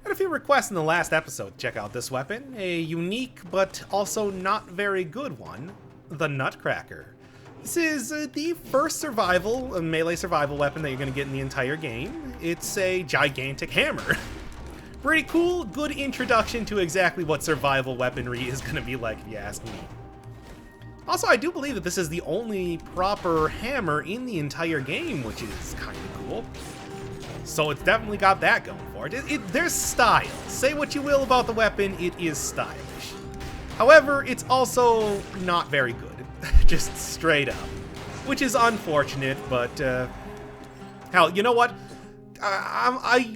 Had a few requests in the last episode to check out this weapon, a unique but also not very good one, the Nutcracker. This is the first melee survival weapon that you're going to get in the entire game. It's a gigantic hammer. Pretty cool, good introduction to exactly what survival weaponry is going to be like, if you ask me. Also, I do believe that this is the only proper hammer in the entire game, which is kind of cool. So it's definitely got that going for it. There's style. Say what you will about the weapon, it is stylish. However, it's also not very good. Just straight up. Which is unfortunate, but hell, you know what? I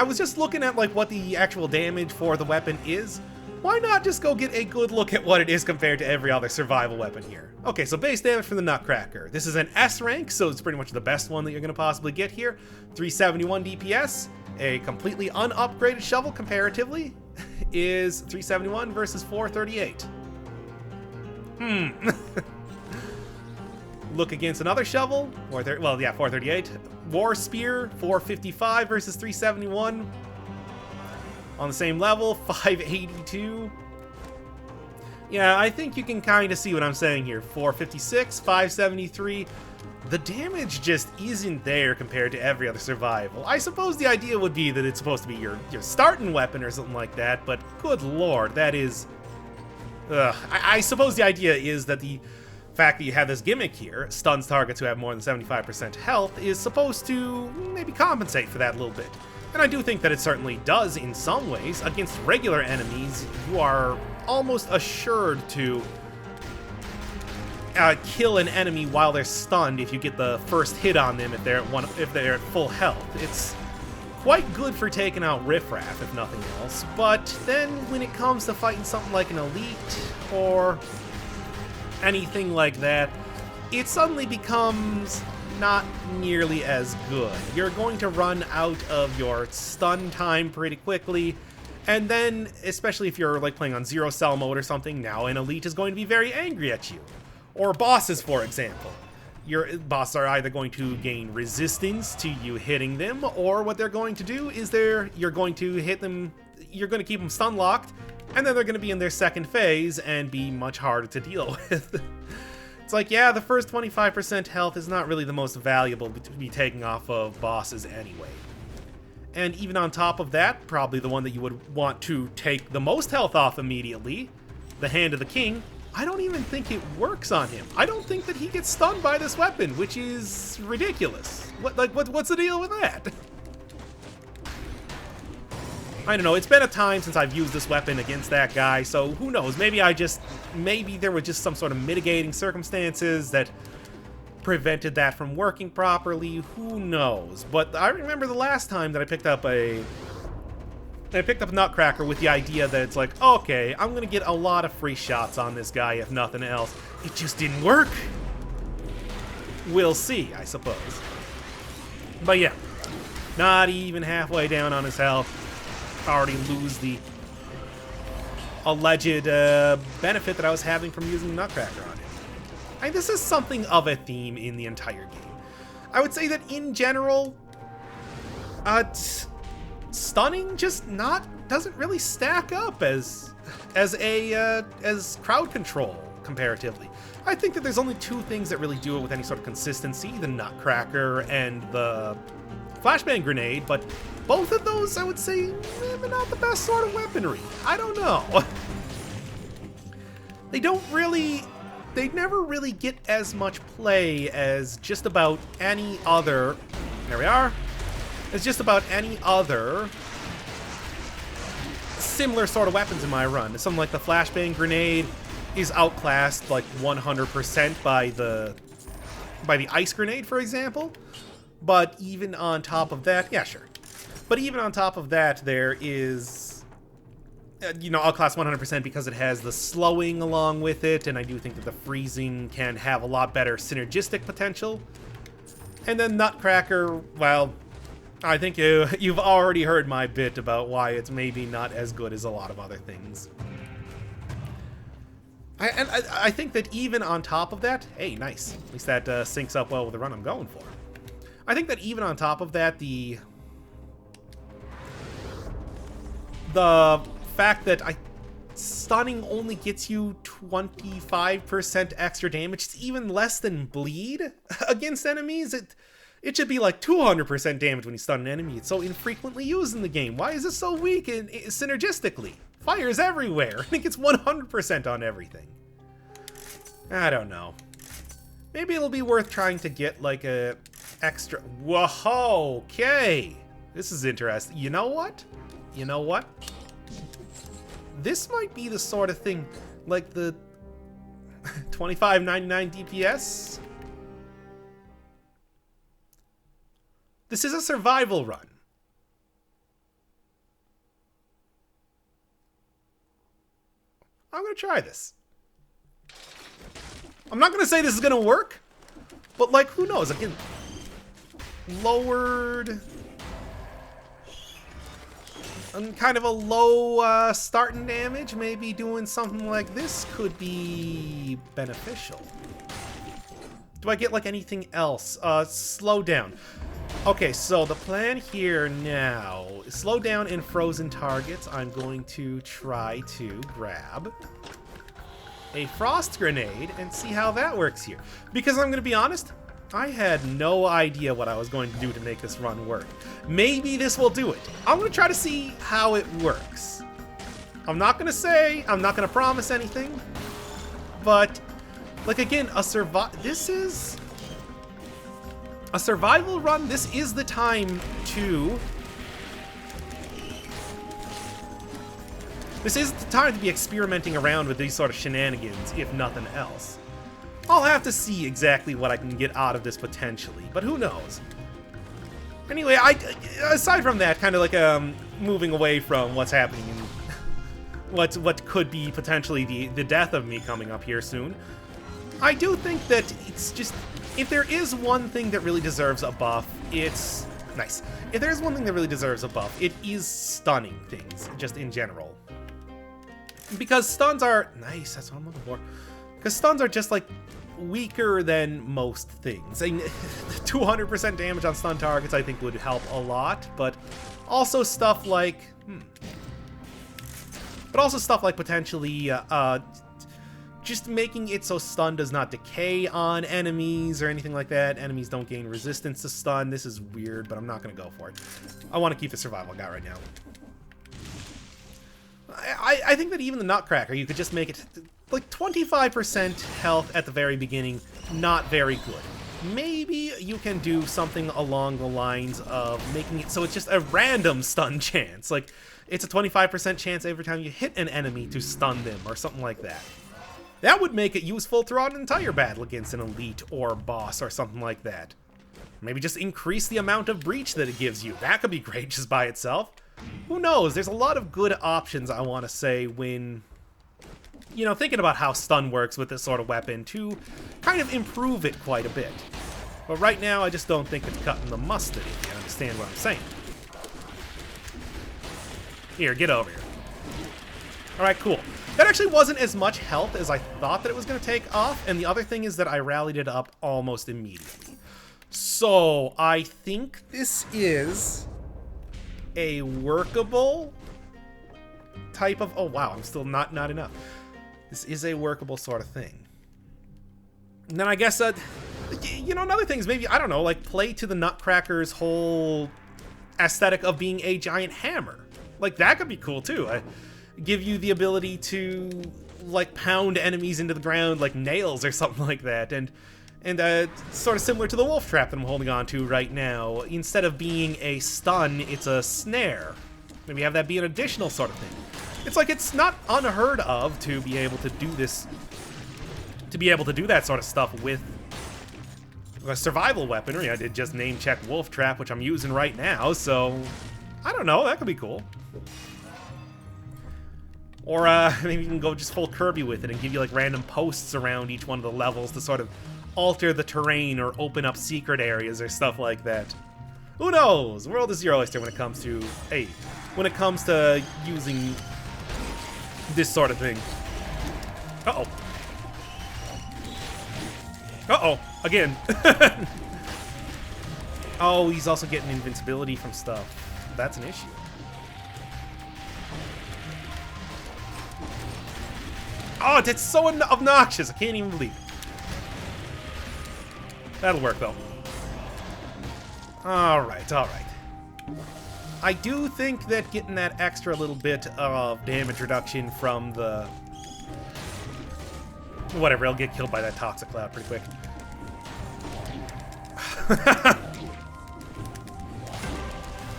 was just looking at like what the actual damage for the weapon is. Why not just go get a good look at what it is compared to every other survival weapon here? Okay, so base damage for the Nutcracker. This is an S rank, so it's pretty much the best one that you're going to possibly get here. 371 DPS. A completely unupgraded shovel comparatively is 371 versus 438. Look against another shovel. 438. War Spear, 455 versus 371. On the same level, 582. Yeah, I think you can kind of see what I'm saying here. 456, 573. The damage just isn't there compared to every other survival. I suppose the idea would be that it's supposed to be your starting weapon or something like that, but good lord, that is... I suppose the idea is that the fact that you have this gimmick here, stuns targets who have more than 75% health, is supposed to maybe compensate for that a little bit. And I do think that it certainly does in some ways. Against regular enemies, you are almost assured to kill an enemy while they're stunned if you get the first hit on them if they're at full health. It's quite good for taking out riffraff, if nothing else. But then when it comes to fighting something like an elite or anything like that, it suddenly becomes not nearly as good. You're going to run out of your stun time pretty quickly, and then, especially if you're like playing on zero cell mode or something, now an elite is going to be very angry at you. Or bosses, for example. Your bosses are either going to gain resistance to you hitting them, or what they're going to do is you're going to hit them, you're going to keep them stun locked, and then they're going to be in their second phase and be much harder to deal with. It's like, yeah, the first 25% health is not really the most valuable to be taking off of bosses anyway. And even on top of that, probably the one that you would want to take the most health off immediately, the Hand of the King, I don't even think it works on him. I don't think that he gets stunned by this weapon, which is ridiculous. What's the deal with that? I don't know, it's been a time since I've used this weapon against that guy, so who knows, maybe there were just some sort of mitigating circumstances that prevented that from working properly, who knows. But I remember the last time that I picked up a Nutcracker with the idea that it's like, okay, I'm gonna get a lot of free shots on this guy if nothing else. It just didn't work. We'll see, I suppose. But yeah, not even halfway down on his health. Already lose the alleged benefit that I was having from using Nutcracker on him. This is something of a theme in the entire game. I would say that in general, stunning just doesn't really stack up as crowd control comparatively. I think that there's only two things that really do it with any sort of consistency: the Nutcracker and the flashbang grenade, but both of those, I would say, they're not the best sort of weaponry. I don't know. They never really get as much play as just about any other, there we are, as just about any other similar sort of weapons in my run. Something like the flashbang grenade is outclassed like 100% by the ice grenade, for example. But even on top of that, yeah, sure. But even on top of that, there is, outclass 100% because it has the slowing along with it, and I do think that the freezing can have a lot better synergistic potential. And then Nutcracker, well, I think you've already heard my bit about why it's maybe not as good as a lot of other things. I think that even on top of that, hey, nice. At least that syncs up well with the run I'm going for. I think that even on top of that, the fact that stunning only gets you 25% extra damage, it's even less than bleed against enemies. It should be like 200% damage when you stun an enemy. It's so infrequently used in the game. Why is it so weak and synergistically? Fire's everywhere. I think it's 100% on everything. I don't know. Maybe it'll be worth trying to get like a extra... Whoa, okay. This is interesting. You know what? You know what? This might be the sort of thing, like the 25.99 DPS. This is a survival run. I'm gonna try this. I'm not gonna say this is gonna work, but like, who knows? Again, lowered and kind of a low starting damage. Maybe doing something like this could be beneficial. Do I get like anything else? Slow down. Okay, so the plan here now is slow down in frozen targets. I'm going to try to grab a frost grenade and see how that works here. Because I'm going to be honest, I had no idea what I was going to do to make this run work. Maybe this will do it. I'm going to try to see how it works. I'm not going to promise anything, but like again, this is a survival run. This is the time to... This is the time to be experimenting around with these sort of shenanigans, if nothing else. I'll have to see exactly what I can get out of this potentially, but who knows? Anyway, aside from that, kind of like moving away from what's happening and what could be potentially the death of me coming up here soon, I do think that it's just... If there is one thing that really deserves a buff, it's... Nice. If there's one thing that really deserves a buff, it is stunning things, just in general. Because stuns are... Nice, that's what I'm looking for. Because stuns are just, like, weaker than most things. 200% damage on stun targets, I think, would help a lot, but also stuff like... But also stuff like potentially... just making it so stun does not decay on enemies or anything like that. Enemies don't gain resistance to stun. This is weird, but I'm not going to go for it. I want to keep the survival guy right now. I think that even the Nutcracker, you could just make it like 25% health at the very beginning. Not very good. Maybe you can do something along the lines of making it so it's just a random stun chance. Like, it's a 25% chance every time you hit an enemy to stun them or something like that. That would make it useful throughout an entire battle against an elite or boss or something like that. Maybe just increase the amount of breach that it gives you. That could be great just by itself. Who knows? There's a lot of good options, I want to say, when, you know, thinking about how stun works with this sort of weapon to kind of improve it quite a bit. But right now, I just don't think it's cutting the mustard, if you understand what I'm saying. Here, get over here. Alright, cool. That actually wasn't as much health as I thought that it was going to take off, and the other thing is that I rallied it up almost immediately. So, I think this is a workable type of... Oh, wow, I'm still not enough. This is a workable sort of thing. And then I guess, you know, another thing is maybe, I don't know, like, play to the Nutcracker's whole aesthetic of being a giant hammer. Like, that could be cool, too. Give you the ability to, like, pound enemies into the ground like nails or something like that, and sort of similar to the wolf trap that I'm holding on to right now. Instead of being a stun, it's a snare. Maybe have that be an additional sort of thing. It's like, it's not unheard of to be able to do this, to be able to do that sort of stuff with a survival weaponry. I did just name check wolf trap, which I'm using right now, so I don't know, that could be cool. Or maybe you can go just full Kirby with it and give you like random posts around each one of the levels to sort of alter the terrain or open up secret areas or stuff like that. Who knows? The world is your oyster when it comes to, hey, when it comes to using this sort of thing. Uh-oh. Uh-oh, again. Oh, he's also getting invincibility from stuff. That's an issue. Oh, that's so obnoxious. I can't even believe it. That'll work, though. Alright, alright. I do think that getting that extra little bit of damage reduction from the... Whatever, I'll get killed by that toxic cloud pretty quick.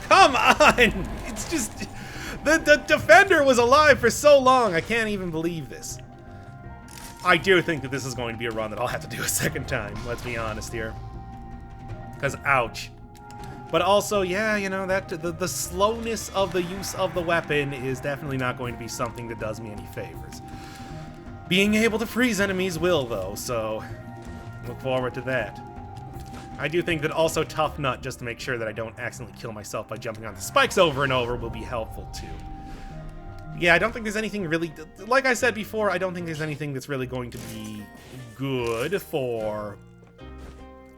Come on! It's just... The defender was alive for so long, I can't even believe this. I do think that this is going to be a run that I'll have to do a second time, let's be honest here. Because, ouch. But also, yeah, you know, that the slowness of the use of the weapon is definitely not going to be something that does me any favors. Being able to freeze enemies will, though, so look forward to that. I do think that also Tough Nut, just to make sure that I don't accidentally kill myself by jumping on the spikes over and over, will be helpful, too. Yeah, I don't think there's anything really... Like I said before, I don't think there's anything that's really going to be good for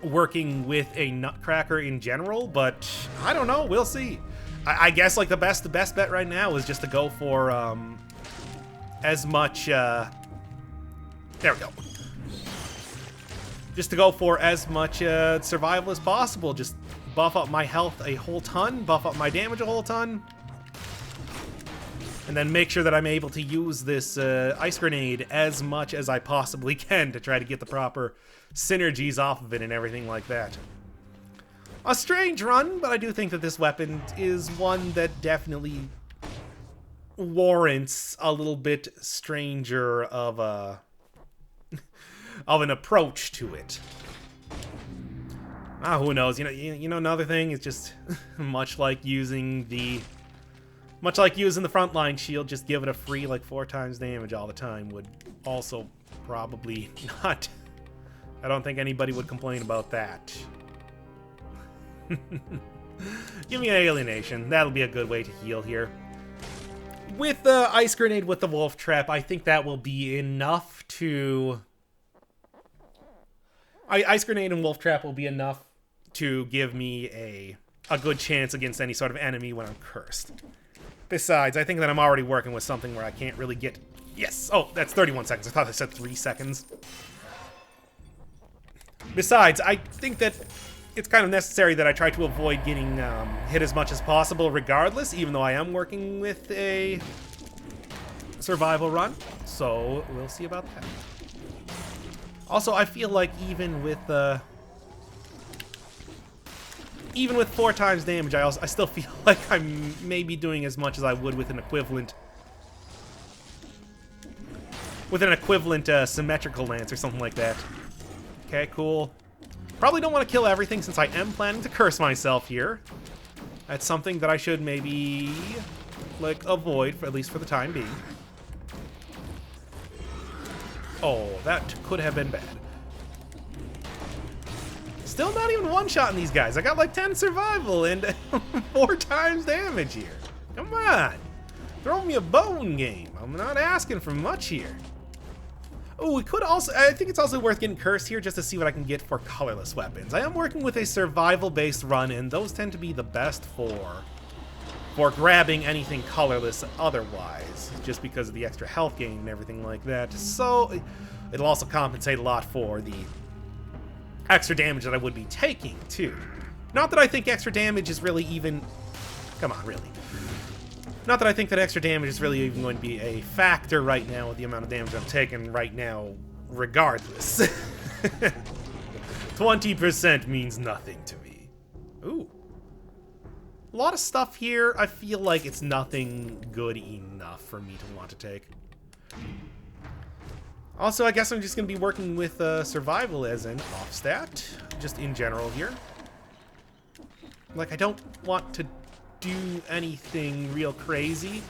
working with a Nutcracker in general, but I don't know, we'll see. I guess, like, the best bet right now is just to go for, as much, there we go. Just to go for as much, survival as possible. Just buff up my health a whole ton, buff up my damage a whole ton, and then make sure that I'm able to use this, ice grenade as much as I possibly can to try to get the proper synergies off of it and everything like that. A strange run, but I do think that this weapon is one that definitely warrants a little bit stranger of a of an approach to it. Who knows? You know, another thing is just much like using the frontline shield, just give it a free like 4 times damage all the time would also probably not. I don't think anybody would complain about that. Give me an alienation. That'll be a good way to heal here. With the ice grenade with the wolf trap, I think that will be enough to... Ice grenade and wolf trap will be enough to give me a good chance against any sort of enemy when I'm cursed. Besides, I think that I'm already working with something where I can't really get... Yes! Oh, that's 31 seconds. I thought I said 3 seconds. Besides, I think that it's kind of necessary that I try to avoid getting hit as much as possible regardless, even though I am working with a survival run. So, we'll see about that. Also, I feel like even with 4 times damage, I still feel like I'm maybe doing as much as I would with an equivalent symmetrical lance or something like that. Okay, cool. Probably don't want to kill everything since I am planning to curse myself here. That's something that I should maybe, like, avoid, at least for the time being. Oh, that could have been bad. Still not even one-shotting these guys. I got like 10 survival and 4 times damage here. Come on. Throw me a bone game. I'm not asking for much here. Oh, we could also... I think it's also worth getting cursed here just to see what I can get for colorless weapons. I am working with a survival-based run, and those tend to be the best for grabbing anything colorless otherwise, just because of the extra health gain and everything like that. So it'll also compensate a lot for the extra damage that I would be taking, too. Not that I think extra damage is really even... Come on, really. Not that I think that extra damage is really even going to be a factor right now with the amount of damage I'm taking right now, regardless. 20% means nothing to me. Ooh. A lot of stuff here, I feel like it's nothing good enough for me to want to take. Also, I guess I'm just going to be working with survival as an off-stat, just in general here. Like, I don't want to do anything real crazy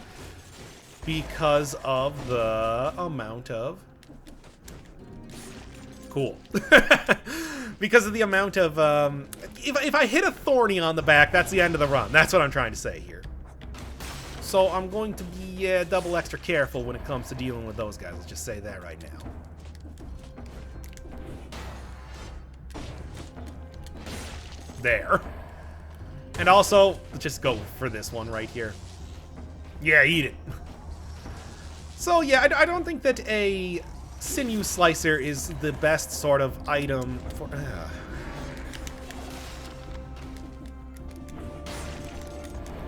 because of the amount of... Cool. Because of the amount of, if I hit a thorny on the back, that's the end of the run. That's what I'm trying to say here. So I'm going to be double extra careful when it comes to dealing with those guys. Let's just say that right now. There. And also, let's just go for this one right here. Yeah, eat it. So yeah, I don't think that a sinew slicer is the best sort of item for...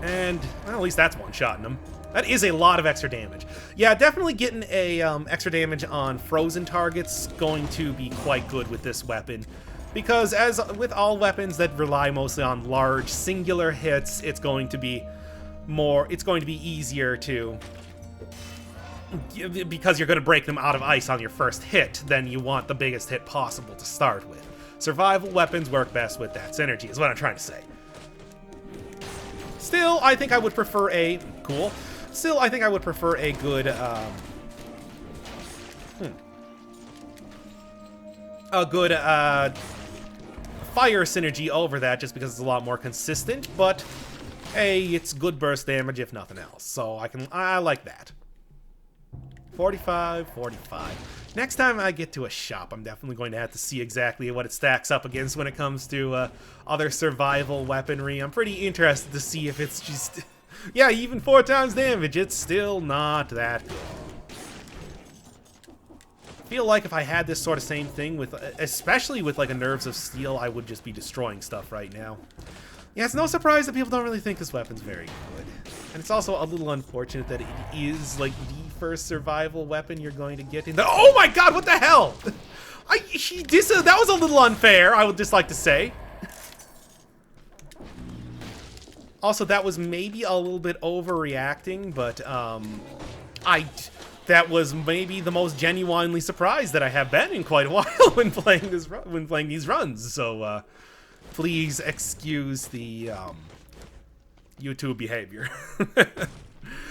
And, well, at least that's one-shotting him. That is a lot of extra damage. Yeah, definitely getting a extra damage on frozen targets going to be quite good with this weapon. Because as with all weapons that rely mostly on large singular hits, it's going to be easier to... Because you're going to break them out of ice on your first hit, then you want the biggest hit possible to start with. Survival weapons work best with that synergy, is what I'm trying to say. Still, I think I would prefer a... Cool. Still, I think I would prefer a good... A good, fire synergy over that, just because it's a lot more consistent, but, hey, it's good burst damage if nothing else, so I like that. 45, 45. Next time I get to a shop, I'm definitely going to have to see exactly what it stacks up against when it comes to other survival weaponry. I'm pretty interested to see if it's just... Yeah, even 4 times damage, it's still not that good. I feel like if I had this sort of same thing with, especially with like a Nerves of Steel, I would just be destroying stuff right now. Yeah, it's no surprise that people don't really think this weapon's very good. And it's also a little unfortunate that it is like the first survival weapon you're going to get in the— Oh my god, what the hell? That was a little unfair, I would just like to say. Also, that was maybe a little bit overreacting, but that was maybe the most genuinely surprised that I have been in quite a while when playing these runs. So please excuse the YouTube behavior.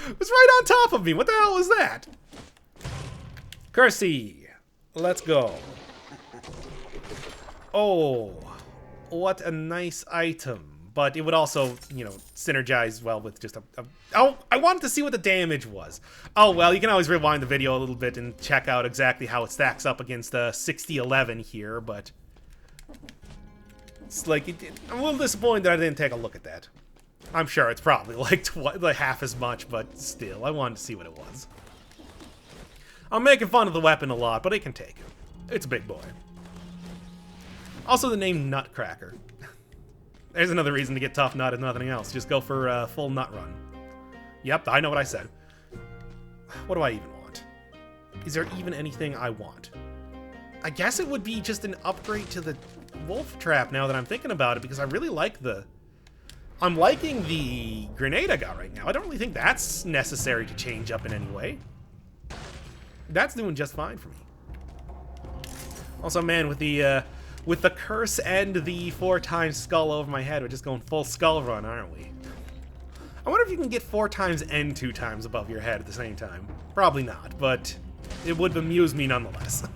It was right on top of me. What the hell was that? Cursey, let's go. Oh, what a nice item. But it would also, you know, synergize well with just Oh, I wanted to see what the damage was. Oh, well, you can always rewind the video a little bit and check out exactly how it stacks up against 6011 here, but... It's like, I'm a little disappointed that I didn't take a look at that. I'm sure it's probably like half as much, but still, I wanted to see what it was. I'm making fun of the weapon a lot, but it can take it. It's a big boy. Also, the name Nutcracker. There's another reason to get Tough Nut if nothing else. Just go for a full nut run. Yep, I know what I said. What do I even want? Is there even anything I want? I guess it would be just an upgrade to the Wolf Trap now that I'm thinking about it, because I really like I'm liking the grenade I got right now. I don't really think that's necessary to change up in any way. That's doing just fine for me. Also, man, with the curse and the 4 times skull over my head, we're just going full skull run, aren't we? I wonder if you can get 4 times and 2 times above your head at the same time. Probably not, but it would amuse me nonetheless.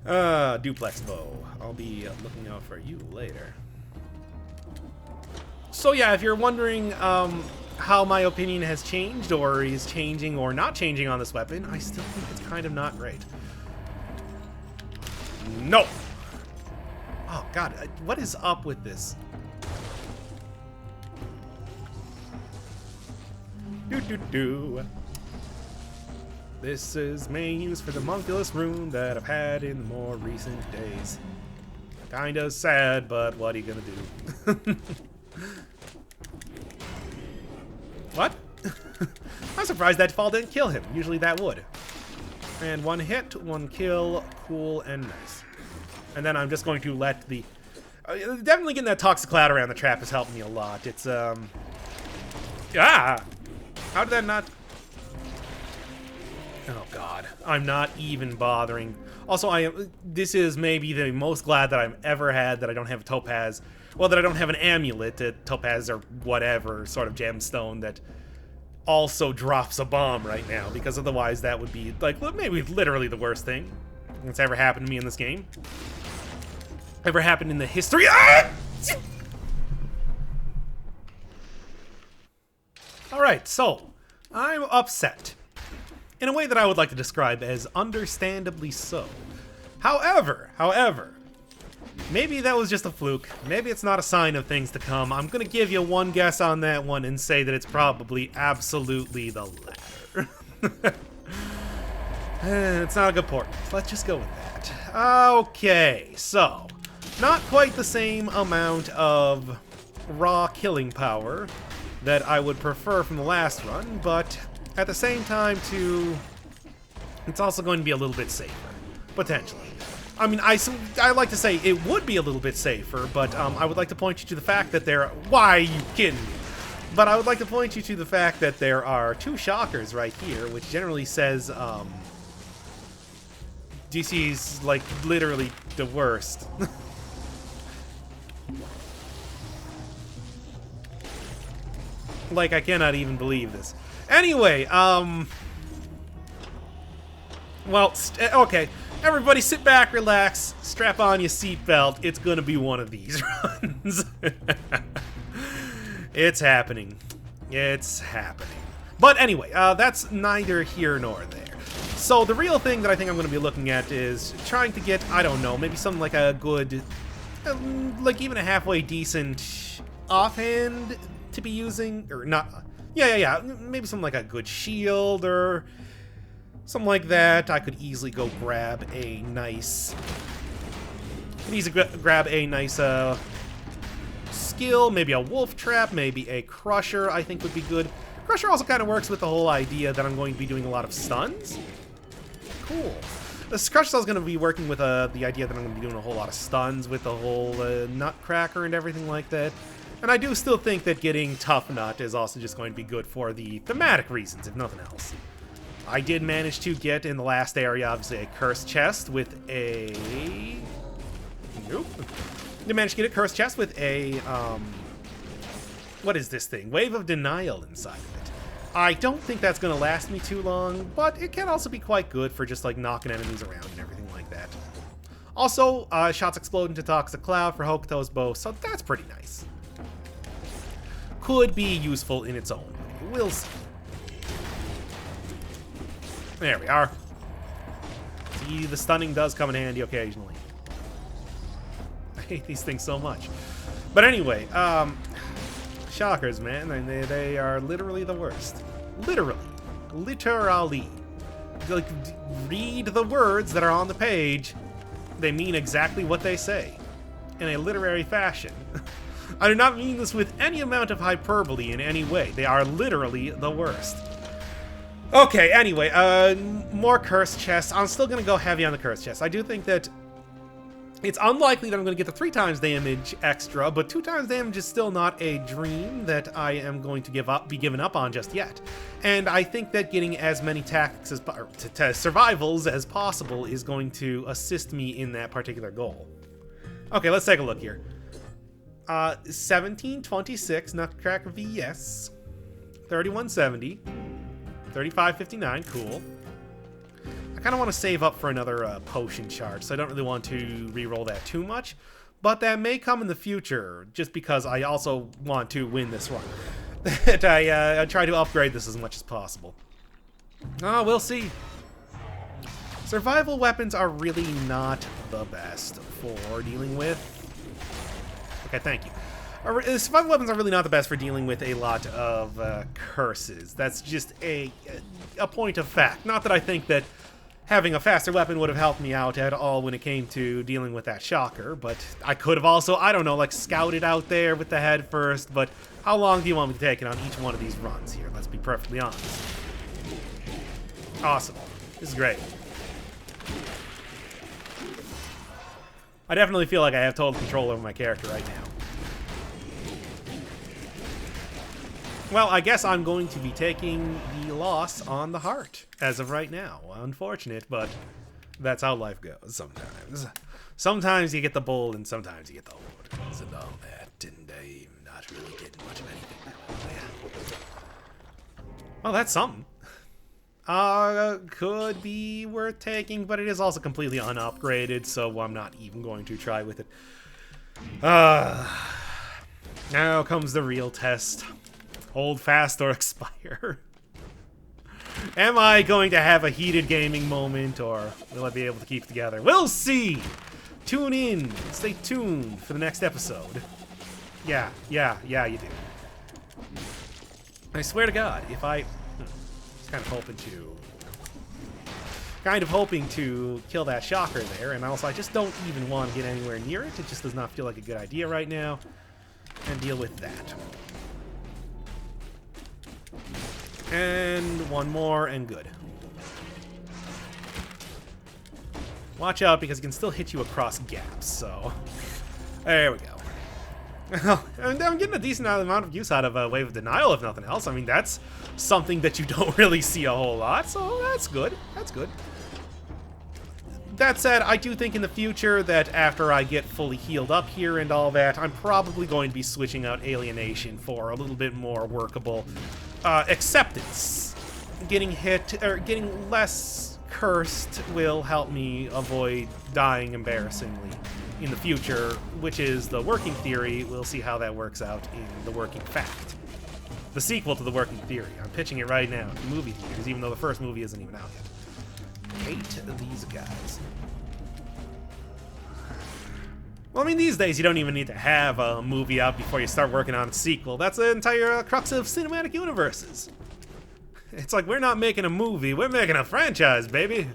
Duplex bow. I'll be looking out for you later. So yeah, if you're wondering how my opinion has changed, or is changing or not changing on this weapon, I still think it's kind of not great. No! Oh god, what is up with this? This is menus for the Monkulus rune that I've had in the more recent days. Kinda sad, but what are you gonna do? What? I'm surprised that fall didn't kill him. Usually that would. And 1 hit, 1 kill, cool and nice. And then I'm just going to let the... definitely getting that toxic cloud around the trap has helped me a lot. It's, Ah! How did that not... Oh god. I'm not even bothering. Also, this is maybe the most glad that I've ever had that I don't have a topaz. Well, that I don't have an amulet, a topaz or whatever sort of gemstone that also drops a bomb right now, because otherwise that would be, like, maybe literally the worst thing that's ever happened to me in this game. Ever happened in the history. Ah! Alright, so, I'm upset. In a way that I would like to describe as understandably so. However, Maybe that was just a fluke. Maybe it's not a sign of things to come. I'm gonna give you one guess on that one and say that it's probably absolutely the latter. It's not a good port. Let's just go with that. Okay, so not quite the same amount of raw killing power that I would prefer from the last run, but at the same time, too, it's also going to be a little bit safer, potentially. I mean, I like to say it would be a little bit safer, but I would like to point you to the fact that why are you kidding me? But I would like to point you to the fact that there are 2 shockers right here, which generally says, DC's, like, literally the worst. Like, I cannot even believe this. Anyway, well, okay. Everybody sit back, relax, strap on your seatbelt. It's gonna be one of these runs. It's happening. It's happening. But anyway, that's neither here nor there. So the real thing that I think I'm gonna be looking at is trying to get, I don't know, maybe something like a good, like even a halfway decent offhand to be using, or not, yeah, maybe something like a good shield or something like that. I could easily go grab a nice, skill, maybe a wolf trap, maybe a crusher I think would be good. Crusher also kind of works with the whole idea that I'm going to be doing a lot of stuns. Cool. This Crusher is going to be working with the idea that I'm going to be doing a whole lot of stuns with the whole Nutcracker and everything like that. And I do still think that getting Tough Nut is also just going to be good for the thematic reasons, if nothing else. I did manage to get, in the last area, obviously, a cursed chest with a... Nope. I managed to get a cursed chest with a, what is this thing? Wave of Denial inside of it. I don't think that's going to last me too long, but it can also be quite good for just, like, knocking enemies around and everything like that. Also, shots explode into Toxic Cloud for Hokuto's bow, so that's pretty nice. Could be useful in its own way. We'll see. There we are. See, the stunning does come in handy occasionally. I hate these things so much. But anyway, shockers, man. They are literally the worst. Literally. Like, read the words that are on the page. They mean exactly what they say. In a literary fashion. I do not mean this with any amount of hyperbole in any way. They are literally the worst. Okay, anyway, more cursed chests. I'm still going to go heavy on the cursed chests. I do think that it's unlikely that I'm going to get the 3 times damage extra, but 2 times damage is still not a dream that I am going to be given up on just yet. And I think that getting as many tactics survivals as possible is going to assist me in that particular goal. Okay, let's take a look here. 1726 Nutcracker VS, 3170. 3559, cool. I kind of want to save up for another potion charge, so I don't really want to re-roll that too much. But that may come in the future, just because I also want to win this run. That I try to upgrade this as much as possible. Oh, we'll see. Survival weapons are really not the best for dealing with. Okay, thank you. Survival weapons are really not the best for dealing with a lot of curses. That's just a point of fact. Not that I think that having a faster weapon would have helped me out at all when it came to dealing with that shocker, but I could have also, I don't know, like scouted out there with the head first, but how long do you want me to take it on each one of these runs here? Let's be perfectly honest. Awesome. This is great. I definitely feel like I have total control over my character right now. Well, I guess I'm going to be taking the loss on the heart as of right now. Unfortunate, but that's how life goes sometimes. Sometimes you get the bold and sometimes you get the orders and all that, and I'm not really getting much of anything. Well, that's something. Could be worth taking, but it is also completely unupgraded, so I'm not even going to try with it. Now comes the real test. Hold fast or expire. Am I going to have a heated gaming moment, or will I be able to keep it together? We'll see! tune in. Stay tuned for the next episode. Yeah, you do. I swear to God, if I... was kind of hoping to kill that shocker there, and also I just don't even want to get anywhere near it. It just does not feel like a good idea right now. And deal with that. And one more, and good. Watch out, because it can still hit you across gaps, so... There we go. And I'm getting a decent amount of use out of a Wave of Denial, if nothing else. I mean, that's something that you don't really see a whole lot, so that's good. That's good. That said, I do think in the future that after I get fully healed up here and all that, I'm probably going to be switching out Alienation for a little bit more workable acceptance. Getting hit, or getting less cursed will help me avoid dying embarrassingly in the future, which is the working theory. We'll see how that works out in the working fact. The sequel to the working theory. I'm pitching it right now in movie theaters, even though the first movie isn't even out yet. Hate these guys. Well, I mean, these days you don't even need to have a movie out before you start working on a sequel. That's the entire crux of cinematic universes. It's like, we're not making a movie, we're making a franchise, baby.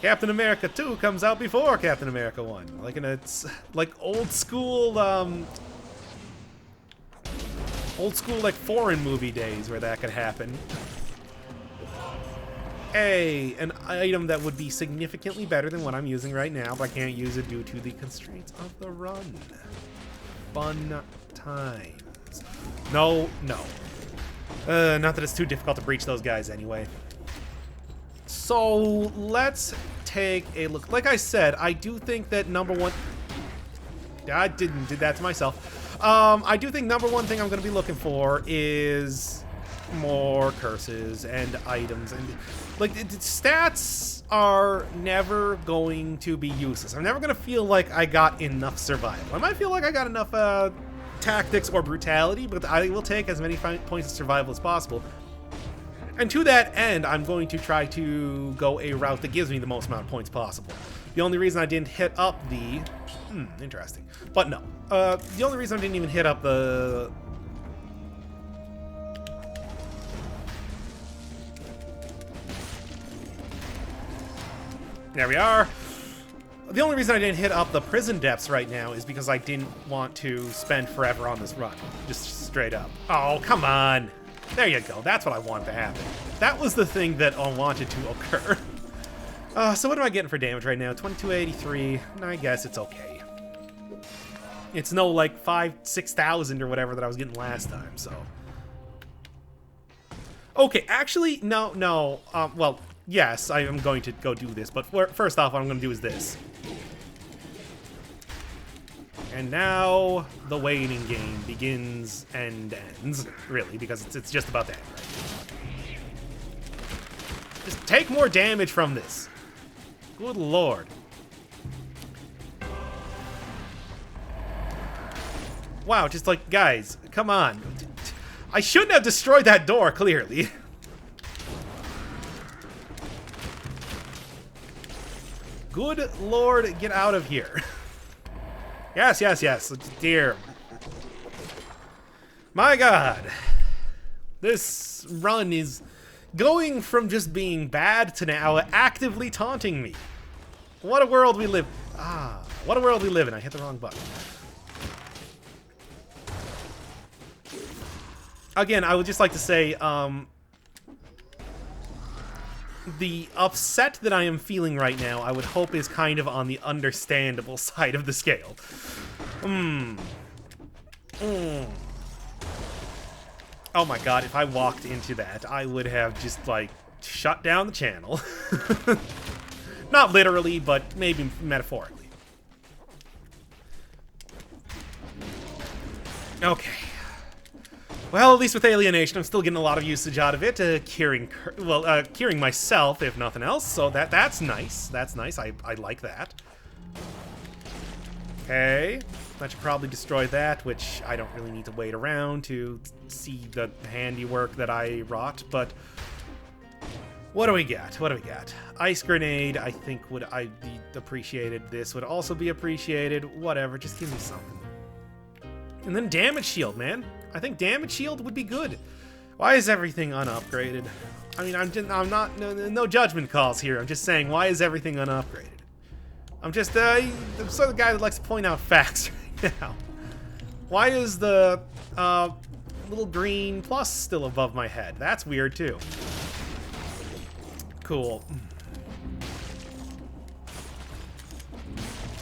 Captain America 2 comes out before Captain America 1. Like, it's like old school, like foreign movie days where that could happen. An item that would be significantly better than what I'm using right now, but I can't use it due to the constraints of the run. Fun times. No. Not that it's too difficult to breach those guys anyway. So, let's take a look. Like I said, I do think that number one... I did that to myself. I do think number one thing I'm going to be looking for is more curses and items. And like, stats are never going to be useless. I'm never going to feel like I got enough survival. I might feel like I got enough tactics or brutality, but I will take as many points of survival as possible. And to that end, I'm going to try to go a route that gives me the most amount of points possible. The only reason I didn't hit up the... interesting. But no. The only reason I didn't even hit up the... There we are. The only reason I didn't hit up the prison depths right now is because I didn't want to spend forever on this run. Just straight up. Oh, come on. There you go. That's what I wanted to happen. That was the thing that I wanted to occur. So what am I getting for damage right now? 2283. I guess it's okay. It's no like 6,000 or whatever that I was getting last time, so. Okay, actually, no. Well, yes, I am going to go do this, but first off, what I'm going to do is this. And now the waiting game begins and ends, really, because it's just about that. Just take more damage from this. Good lord. Wow, just like, guys, come on. I shouldn't have destroyed that door, clearly. Good lord, get out of here. Yes. Dear. My god. This run is going from just being bad to now actively taunting me. What a world we live... what a world we live in. I hit the wrong button. Again, I would just like to say, the upset that I am feeling right now, I would hope is kind of on the understandable side of the scale. Oh my god, if I walked into that, I would have just, like, shut down the channel. Not literally, but maybe metaphorically. Okay. Well, at least with Alienation, I'm still getting a lot of usage out of it, curing myself, if nothing else, so that's nice. That's nice, I like that. Okay, I should probably destroy that, which I don't really need to wait around to see the handiwork that I wrought, but... What do we got? What do we got? Ice grenade, I think would be appreciated. This would also be appreciated. Whatever, just give me something. And then damage shield, man. I think damage shield would be good. Why is everything unupgraded? I mean, I'm not no judgment calls here. I'm just saying, why is everything unupgraded? I'm just I'm sort of the guy that likes to point out facts right now. Why is the little green plus still above my head? That's weird too. Cool.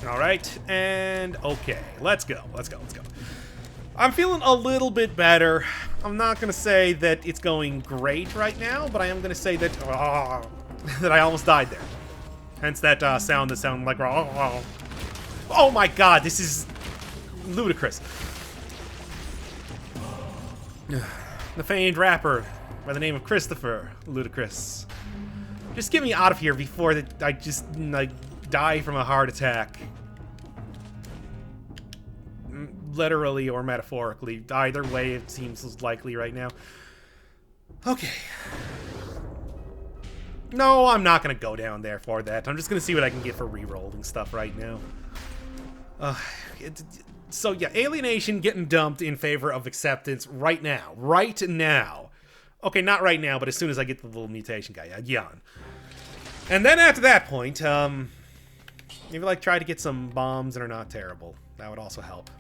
All right, and okay, let's go. Let's go. I'm feeling a little bit better. I'm not gonna say that it's going great right now, but I am gonna say that that I almost died there. Hence that sound that sounded like oh my god, this is ludicrous. The famed rapper by the name of Christopher Ludacris. Just get me out of here before I just like die from a heart attack. Literally or metaphorically. Either way, it seems likely right now. Okay. No, I'm not going to go down there for that. I'm just going to see what I can get for re-rolling stuff right now. So yeah, alienation getting dumped in favor of acceptance right now. Right now. Okay, not right now, but as soon as I get the little mutation guy. Yawn. And then after that point, maybe like try to get some bombs that are not terrible. That would also help.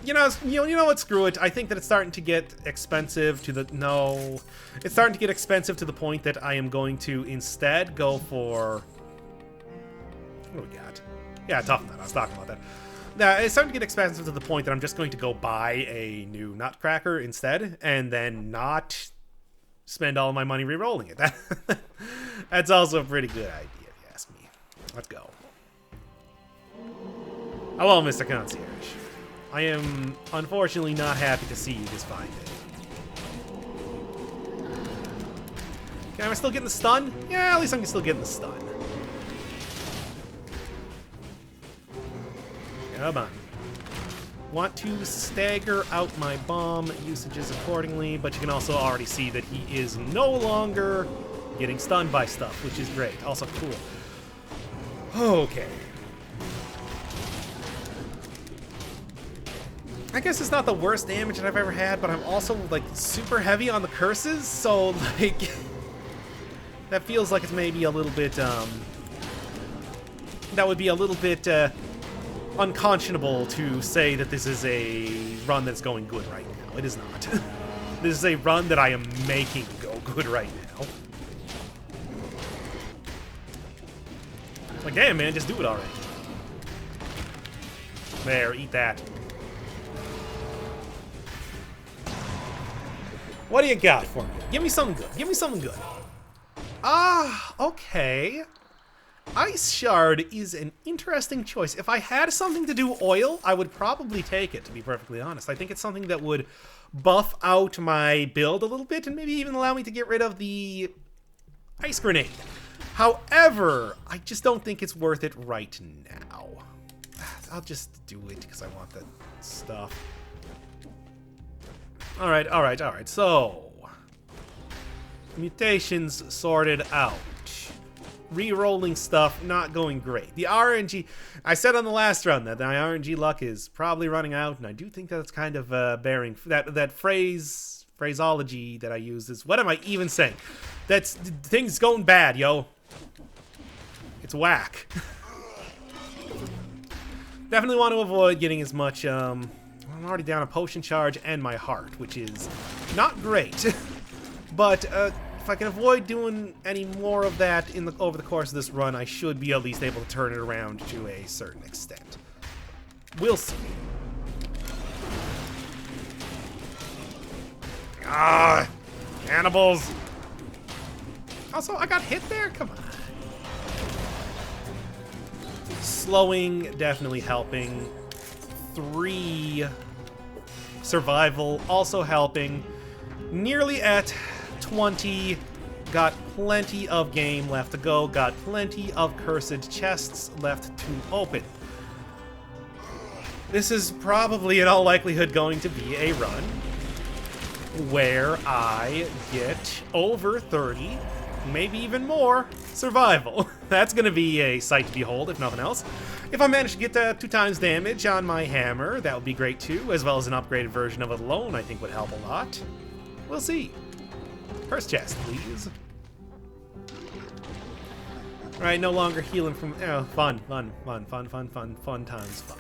You know what? Screw it. I think that it's starting to get expensive to the... No. It's starting to get expensive to the point that I am going to instead go for... What do we got? Yeah, tough nut. I was talking about that. Now, it's starting to get expensive to the point that I'm just going to go buy a new Nutcracker instead, and then not spend all my money re-rolling it. That's also a pretty good idea, if you ask me. Let's go. Hello, Mr. Concierge. I am unfortunately not happy to see you this fine day. Okay, am I still getting the stun? Yeah, at least I'm still getting the stun. Come on. Want to stagger out my bomb usages accordingly, but you can also already see that he is no longer getting stunned by stuff, which is great. Also cool. Okay. I guess it's not the worst damage that I've ever had, but I'm also, like, super heavy on the curses, so, like, that feels like it's maybe a little bit, that would be a little bit, unconscionable to say that this is a run that's going good right now. It is not. This is a run that I am making go good right now. Like, damn, man, just do it already. There, eat that. What do you got for me? Give me something good. Give me something good. Okay. Ice Shard is an interesting choice. If I had something to do oil, I would probably take it, to be perfectly honest. I think it's something that would buff out my build a little bit and maybe even allow me to get rid of the ice grenade. However, I just don't think it's worth it right now. I'll just do it because I want the stuff. Alright. So, mutations sorted out. Re-rolling stuff, not going great. The RNG, I said on the last run that my RNG luck is probably running out, and I do think that's kind of bearing, that phraseology that I use is, what am I even saying? That's, things going bad, yo. It's whack. Definitely want to avoid getting as much, I'm already down a potion charge and my heart, which is not great. But if I can avoid doing any more of that over the course of this run, I should be at least able to turn it around to a certain extent. We'll see. Ah, cannibals. Also, I got hit there? Come on. Slowing, definitely helping. 3 survival, also helping. Nearly at 20. Got plenty of game left to go. Got plenty of cursed chests left to open. This is probably in all likelihood going to be a run. where I get over 30, maybe even more, survival. That's going to be a sight to behold, if nothing else. If I manage to get 2 times damage on my hammer, that would be great too, as well as an upgraded version of it alone, I think would help a lot. We'll see. First chest, please. Alright, no longer healing from... Oh, fun times fun.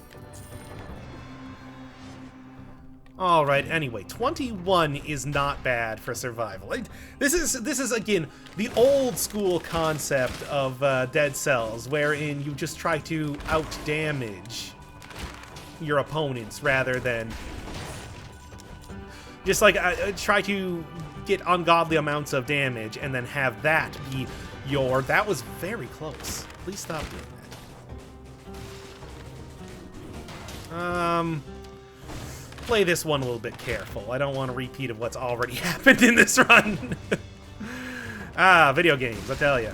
Alright, anyway, 21 is not bad for survival. This is again, the old school concept of Dead Cells, wherein you just try to out-damage your opponents rather than... Just like, try to get ungodly amounts of damage and then have that be your... That was very close. Please stop doing that. Play this one a little bit careful. I don't want a repeat of what's already happened in this run. Video games, I tell you.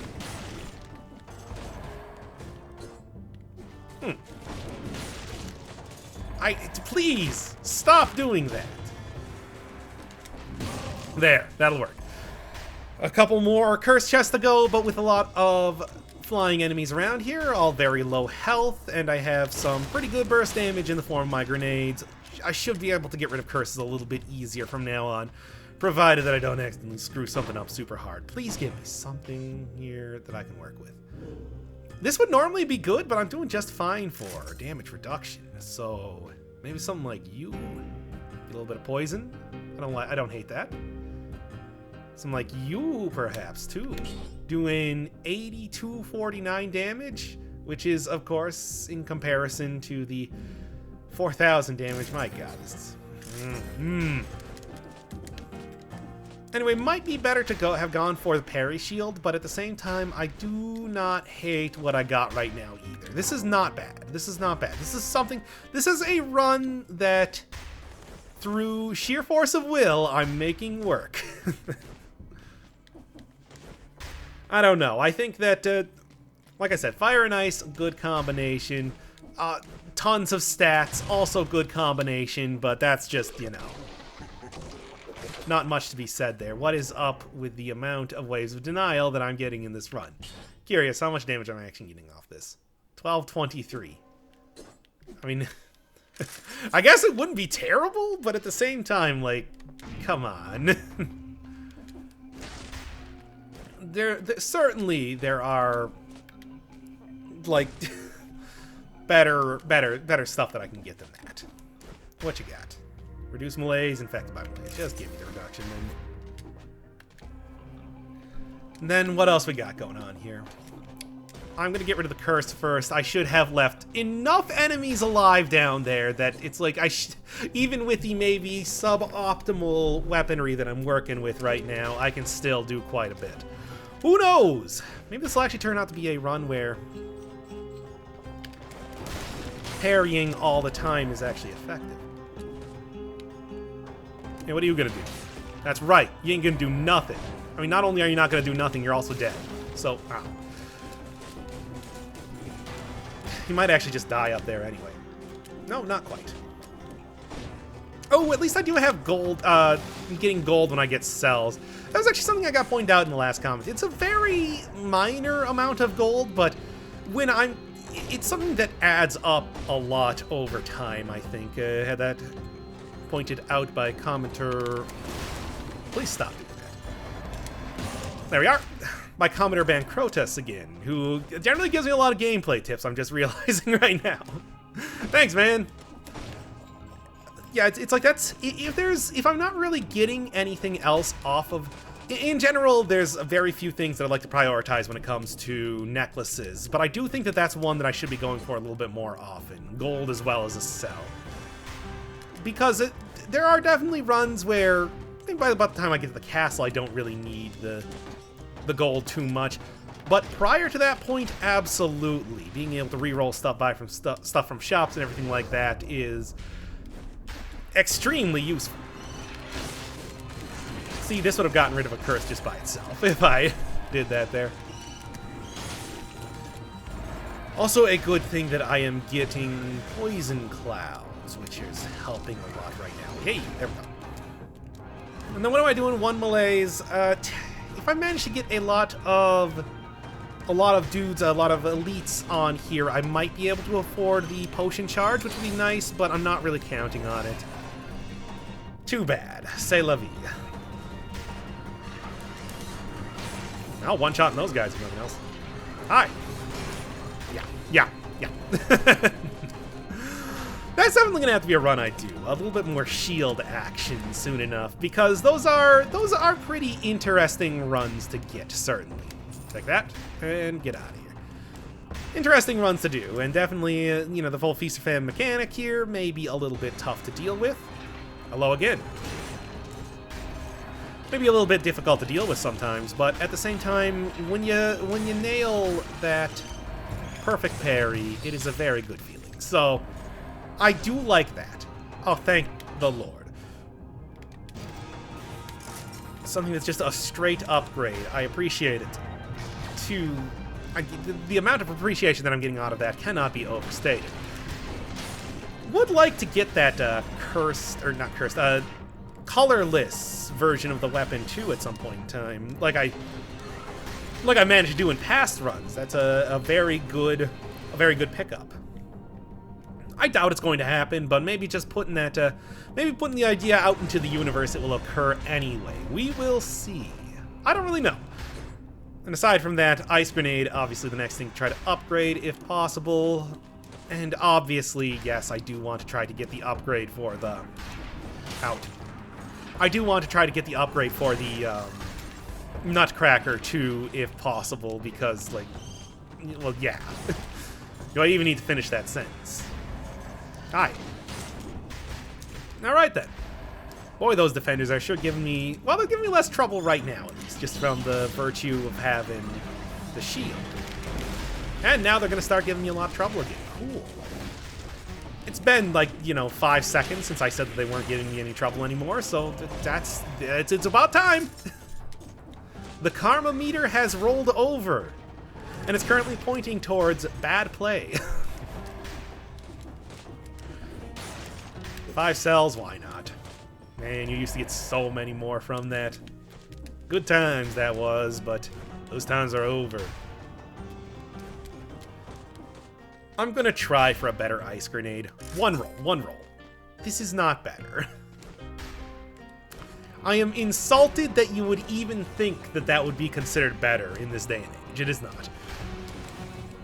Please, stop doing that. There, that'll work. A couple more curse chests to go, but with a lot of flying enemies around here, all very low health, and I have some pretty good burst damage in the form of my grenades. I should be able to get rid of curses a little bit easier from now on, provided that I don't accidentally screw something up super hard. Please give me something here that I can work with. This would normally be good, but I'm doing just fine for damage reduction, so maybe something like you. A little bit of poison. I don't hate that. Something like you, perhaps, too. Doing 8249 damage, which is, of course, in comparison to the 4,000 damage. My god, this is... Anyway, might be better to have gone for the parry shield, but at the same time, I do not hate what I got right now either. This is not bad. This is not bad. This is a run that, through sheer force of will, I'm making work. I don't know. I think that, like I said, fire and ice, good combination. Tons of stats, also good combination, but that's just, you know, not much to be said there. What is up with the amount of waves of denial that I'm getting in this run? Curious, how much damage am I actually getting off this? 1223. I mean, I guess it wouldn't be terrible, but at the same time, like, come on. Certainly there are, like, better stuff that I can get than that. What you got? Reduce malaise, infected by malaise. Just give me the reduction, then. And then what else we got going on here? I'm gonna get rid of the curse first. I should have left enough enemies alive down there that it's like even with the maybe suboptimal weaponry that I'm working with right now, I can still do quite a bit. Who knows? Maybe this will actually turn out to be a run where parrying all the time is actually effective. Hey, what are you gonna do? That's right, you ain't gonna do nothing. I mean, not only are you not gonna do nothing, you're also dead. So, ow. He might actually just die up there anyway. No, not quite. Oh, at least I do have gold, getting gold when I get cells. That was actually something I got pointed out in the last comment. It's a very minor amount of gold, but when it's something that adds up a lot over time, I think. Had that pointed out by commenter. Please stop doing that. There we are. By commenter Bancrotus again, who generally gives me a lot of gameplay tips, I'm just realizing right now. Thanks, man. Yeah, it's like that's... If I'm not really getting anything else off of... In general, there's very few things that I like to prioritize when it comes to necklaces, but I do think that that's one that I should be going for a little bit more often. Gold as well as a cell. Because there are definitely runs where, I think by about the time I get to the castle, I don't really need the gold too much. But prior to that point, absolutely. Being able to reroll stuff from shops and everything like that is extremely useful. See, this would have gotten rid of a curse just by itself if I did that there. Also a good thing that I am getting Poison Clouds, which is helping a lot right now. Hey, there we go. And then what do I do in one malaise? If I manage to get a lot of dudes, a lot of elites on here, I might be able to afford the potion charge, which would be nice, but I'm not really counting on it. Too bad. C'est la vie. I'll one-shot those guys if nothing else. Hi. Yeah. That's definitely gonna have to be a run I do. A little bit more shield action soon enough, because those are pretty interesting runs to get, certainly. Take that, and get out of here. Interesting runs to do, and definitely, you know, the full Feast or Famine mechanic here may be a little bit tough to deal with. Hello again. Maybe a little bit difficult to deal with sometimes, but at the same time, when you nail that perfect parry, it is a very good feeling. So, I do like that. Oh, thank the Lord. Something that's just a straight upgrade. I appreciate it. The amount of appreciation that I'm getting out of that cannot be overstated. Would like to get that colorless version of the weapon too at some point in time, like I managed to do in past runs. That's a very good pickup. I doubt it's going to happen, but maybe just putting that, maybe putting the idea out into the universe, it will occur anyway. We will see. I don't really know. And aside from that, Ice Grenade, obviously the next thing to try to upgrade if possible. And obviously, yes, I do want to try to get the upgrade for the... I do want to try to get the upgrade for the Nutcracker too, if possible, because, like, well, yeah. Do I even need to finish that sentence? Hi. Alright then. Boy, those defenders are sure giving me... Well, they're giving me less trouble right now, at least, just from the virtue of having the shield. And now they're going to start giving me a lot of trouble again. Cool. It's been, like, you know, 5 seconds since I said that they weren't giving me any trouble anymore, so it's about time. The karma meter has rolled over, and it's currently pointing towards bad play. 5 cells, why not? Man, you used to get so many more from that. Good times that was, but those times are over. I'm gonna try for a better Ice Grenade. One roll. This is not better. I am insulted that you would even think that that would be considered better in this day and age. It is not.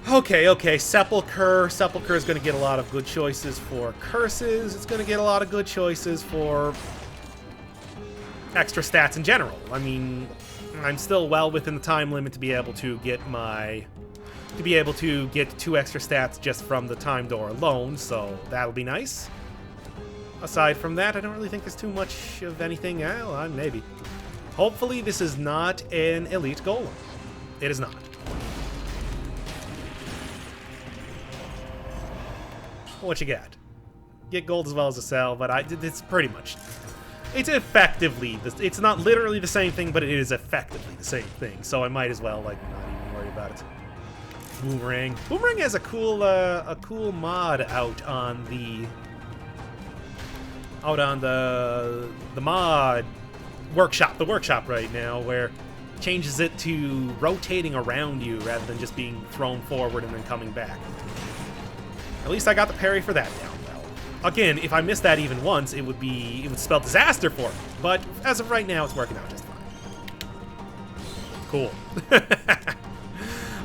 Okay, Sepulchre. Sepulchre is gonna get a lot of good choices for curses. It's gonna get a lot of good choices for extra stats in general. I mean, I'm still well within the time limit to be able to get 2 extra stats just from the time door alone, so that'll be nice. Aside from that, I don't really think there's too much of anything. Well, maybe. Hopefully this is not an elite golem. It is not. What you got? Get gold as well as a cell, but it's pretty much... It's effectively... It's not literally the same thing, but it is effectively the same thing, so I might as well, like, not even worry about it. Boomerang. Boomerang has a cool mod out on the mod workshop. The workshop right now, where it changes it to rotating around you rather than just being thrown forward and then coming back. At least I got the parry for that down well. Again, if I missed that even once, it would spell disaster for me. But as of right now, it's working out just fine. Cool.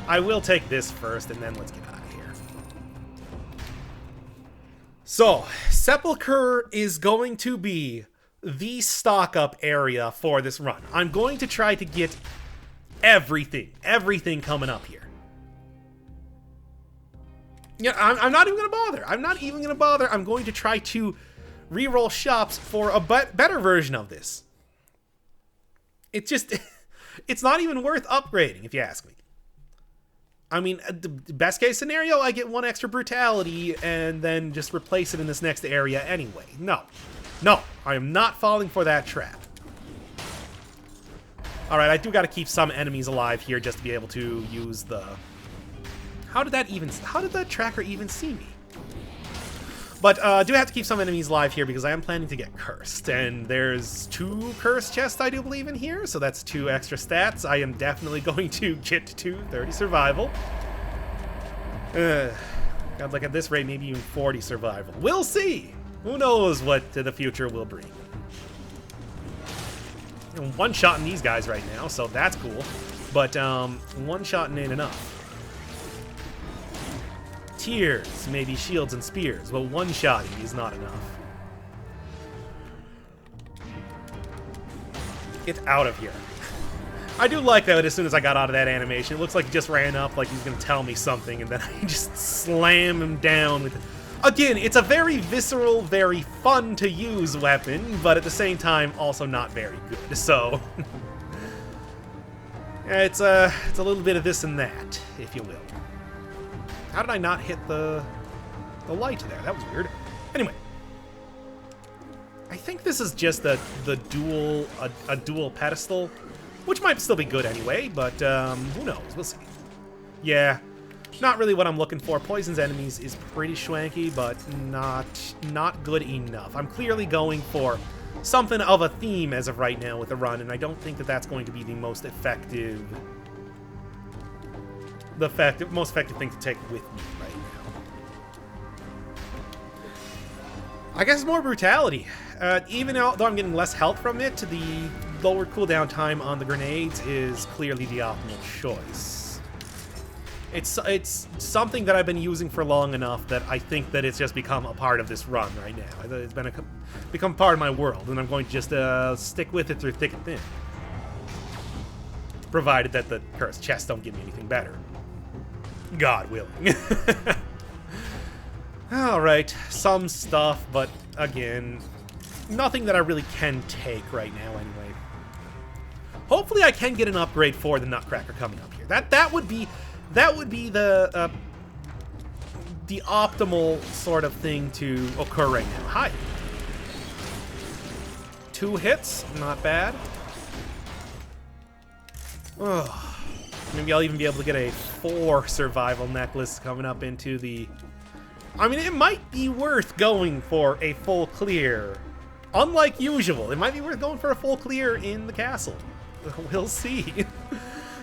I will take this first, and then let's get out of here. So, Sepulchre is going to be the stock-up area for this run. I'm going to try to get everything coming up here. Yeah, I'm not even going to bother. I'm going to try to re-roll shops for a better version of this. It's just... It's not even worth upgrading, if you ask me. I mean, the best case scenario, I get 1 extra brutality and then just replace it in this next area anyway. No, I am not falling for that trap. Alright, I do got to keep some enemies alive here just to be able to use the... How did that tracker even see me? But I do have to keep some enemies alive here because I am planning to get cursed. And there's 2 curse chests, I do believe, in here. So that's 2 extra stats. I am definitely going to get to 30 survival. God, like at this rate, maybe even 40 survival. We'll see! Who knows what the future will bring. I'm one-shotting these guys right now, so that's cool. But one-shotting ain't enough. Tears, maybe shields and spears, but one-shotting is not enough. Get out of here. I do like that as soon as I got out of that animation, it looks like he just ran up like he's going to tell me something, and then I just slam him down with... Again, it's a very visceral, very fun-to-use weapon, but at the same time, also not very good, so... it's a little bit of this and that, if you will. How did I not hit the light there? That was weird. Anyway. I think this is just a dual pedestal, which might still be good anyway, but who knows? We'll see. Yeah, not really what I'm looking for. Poison's enemies is pretty schwanky, but not good enough. I'm clearly going for something of a theme as of right now with the run, and I don't think that that's going to be the most effective... most effective thing to take with me right now. I guess more brutality. Even though I'm getting less health from it, the lower cooldown time on the grenades is clearly the optimal choice. It's something that I've been using for long enough that I think that it's just become a part of this run right now. It's become part of my world, and I'm going to just stick with it through thick and thin. Provided that the cursed chests don't give me anything better. God willing. Alright, some stuff, but again, nothing that I really can take right now anyway. Hopefully I can get an upgrade for the Nutcracker coming up here. That would be the optimal sort of thing to occur right now. Hi. 2 hits, not bad. Ugh. Maybe I'll even be able to get a 4 survival necklace coming up into the... I mean, it might be worth going for a full clear. Unlike usual, it might be worth going for a full clear in the castle. We'll see.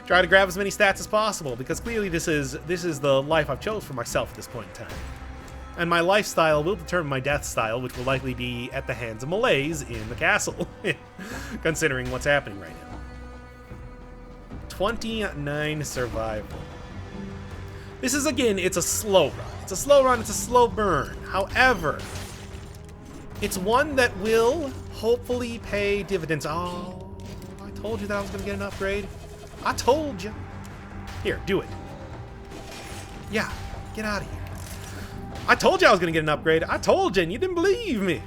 Try to grab as many stats as possible, because clearly this is the life I've chose for myself at this point in time. And my lifestyle will determine my death style, which will likely be at the hands of Malays in the castle, considering what's happening right now. 29 survival. This is, again, it's a slow run. It's a slow run, it's a slow burn. However, it's one that will hopefully pay dividends. Oh, I told you that I was going to get an upgrade. I told you. Here, do it. Yeah, get out of here. I told you I was going to get an upgrade. I told you, and you didn't believe me.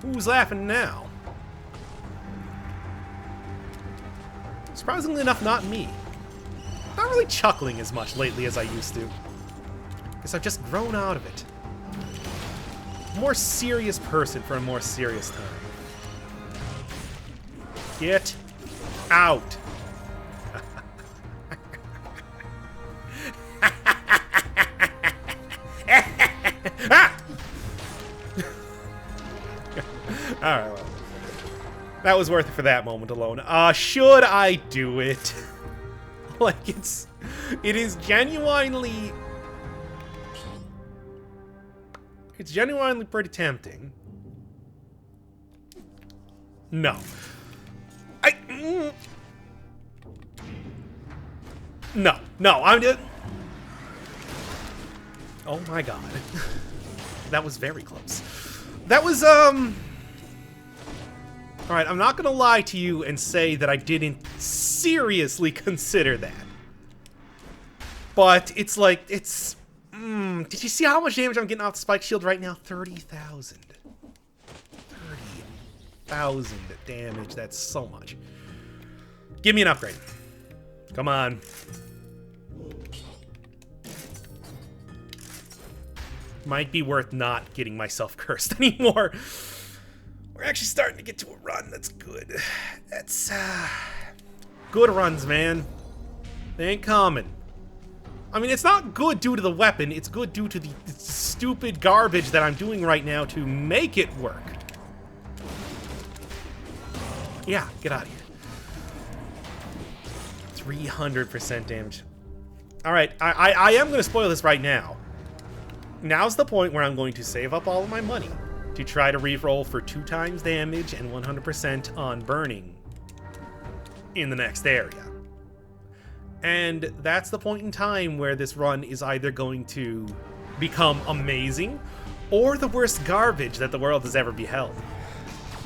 Who's laughing now? Surprisingly enough, not me. Not really chuckling as much lately as I used to. Guess I've just grown out of it. More serious person for a more serious time. Get out. Alright, well. That was worth it for that moment alone. Should I do it? Like, it is genuinely... It's genuinely pretty tempting. No. No, I'm just... Oh my god. That was very close. That was, Alright, I'm not gonna lie to you and say that I didn't seriously consider that. But it's like, it's... did you see how much damage I'm getting off the spike shield right now? 30,000. 30,000 damage, that's so much. Give me an upgrade. Come on. Might be worth not getting myself cursed anymore. We're actually starting to get to a run that's good. That's, good runs, man. They ain't common. I mean, it's not good due to the weapon, it's good due to the stupid garbage that I'm doing right now to make it work. Yeah, get out of here. 300% damage. Alright, I am going to spoil this right now. Now's the point where I'm going to save up all of my money to try to reroll for 2 times damage and 100% on burning in the next area. And that's the point in time where this run is either going to become amazing or the worst garbage that the world has ever beheld.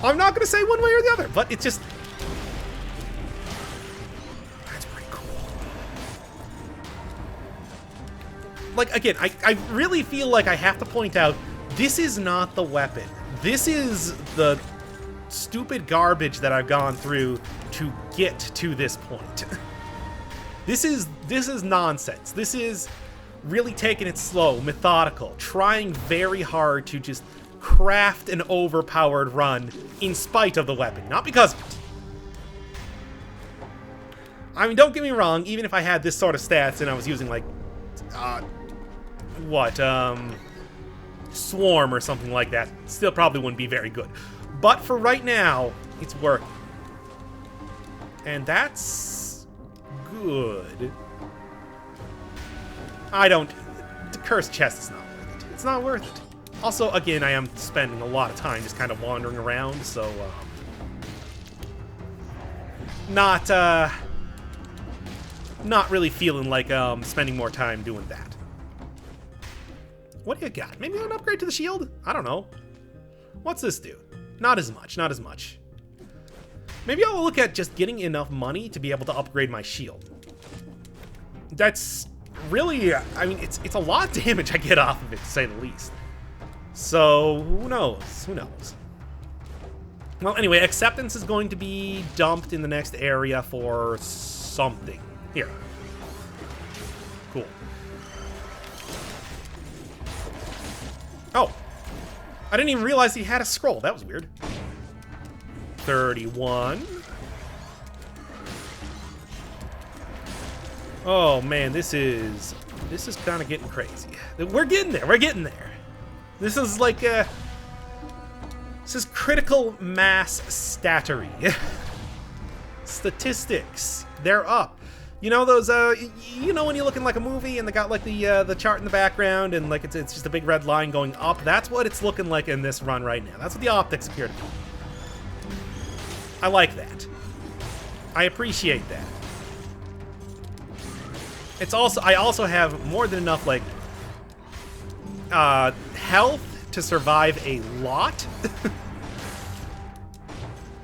I'm not going to say one way or the other, but it's just... That's pretty cool. Like, again, I really feel like I have to point out, this is not the weapon. This is the stupid garbage that I've gone through to get to this point. This is nonsense. This is really taking it slow, methodical, trying very hard to just craft an overpowered run in spite of the weapon, not because of it. I mean, don't get me wrong, even if I had this sort of stats and I was using, like, Swarm or something like that, still probably wouldn't be very good. But for right now, it's working. And that's good. The cursed chest is not worth it. It's not worth it. Also, again, I am spending a lot of time just kind of wandering around, so, not really feeling like, spending more time doing that. What do you got? Maybe an upgrade to the shield? I don't know. What's this do? Not as much, not as much. Maybe I'll look at just getting enough money to be able to upgrade my shield. That's really, I mean, it's a lot of damage I get off of it, to say the least. So, who knows? Who knows? Well, anyway, acceptance is going to be dumped in the next area for something. Here. Cool. Oh. I didn't even realize he had a scroll. That was weird. 31. Oh, man, this is kind of getting crazy. We're getting there. We're getting there. This is like this is critical mass stattery. Statistics. They're up. You know those you know when you're looking like a movie and they got like the chart in the background and like it's just a big red line going up? That's what it's looking like in this run right now. That's what the optics appear to be. I like that. I appreciate that. It's also, I also have more than enough like health to survive a lot.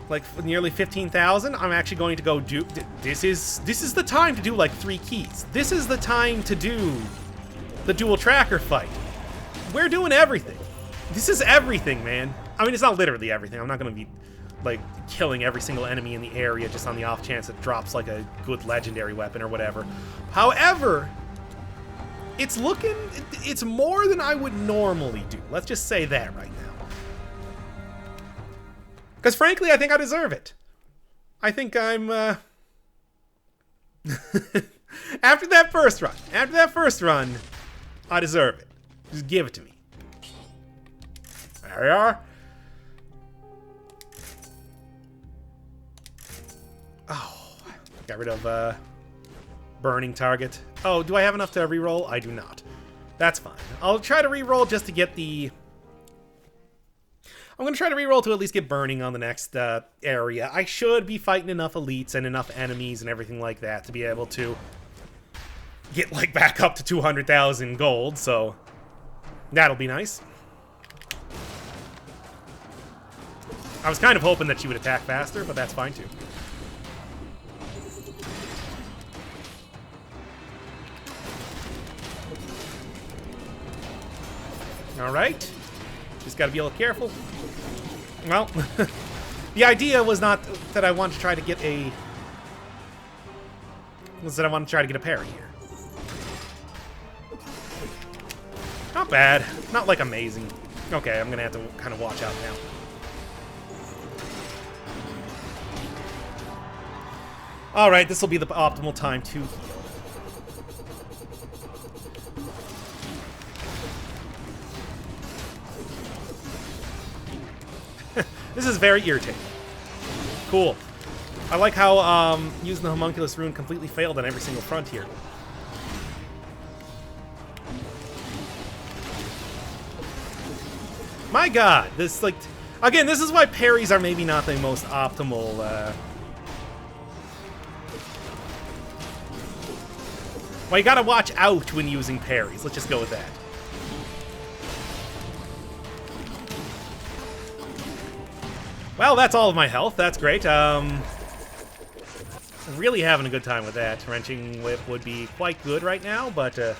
Like nearly 15,000. I'm actually going to go do this is the time to do like 3 keys. This is the time to do the dual tracker fight. We're doing everything. This is everything, man. I mean, it's not literally everything. I'm not going to be like killing every single enemy in the area just on the off chance it drops like a good legendary weapon or whatever. However, it's more than I would normally do. Let's just say that right now. Because frankly, I think I deserve it. I think I'm, after that first run, I deserve it. Just give it to me. There we are. Oh, got rid of, burning target. Oh, do I have enough to reroll? I do not. That's fine. I'll try to reroll just to get the... I'm going to try to reroll to at least get burning on the next area. I should be fighting enough elites and enough enemies and everything like that to be able to get like back up to 200,000 gold, so that'll be nice. I was kind of hoping that she would attack faster, but that's fine too. Alright. Just gotta be a little careful. Well, the idea was not that I wanted to try to get a... was that I wanted to try to get a parry here. Not bad. Not, like, amazing. Okay, I'm gonna have to kind of watch out now. Alright, this will be the optimal time to heal. This is very irritating. Cool. I like how using the homunculus rune completely failed on every single front here. My god, this, like... Again, this is why parries are maybe not the most optimal, Well, you gotta watch out when using parries. Let's just go with that. Well, that's all of my health. That's great. Really having a good time with that. Wrenching Whip would be quite good right now, but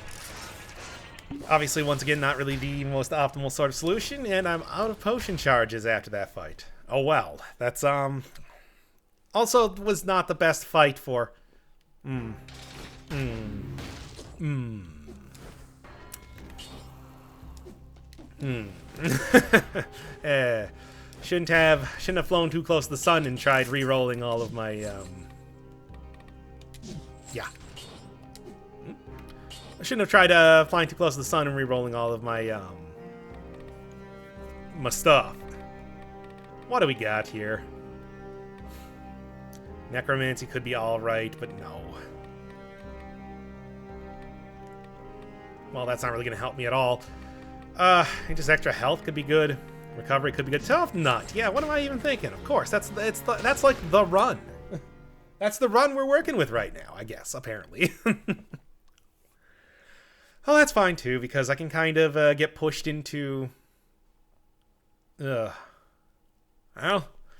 obviously, once again, not really the most optimal sort of solution, and I'm out of potion charges after that fight. Oh well. That's, also was not the best fight for... Shouldn't have flown too close to the sun and tried re-rolling all of my, yeah. I shouldn't have tried, flying too close to the sun and re-rolling all of my, my stuff. What do we got here? Necromancy could be alright, but no. Well, that's not really going to help me at all. Just extra health could be good. Recovery could be good. Tough Nut. Yeah, what am I even thinking? Of course, that's like the run. That's the run we're working with right now, I guess, apparently. Oh, that's fine, too, because I can kind of get pushed into... Well,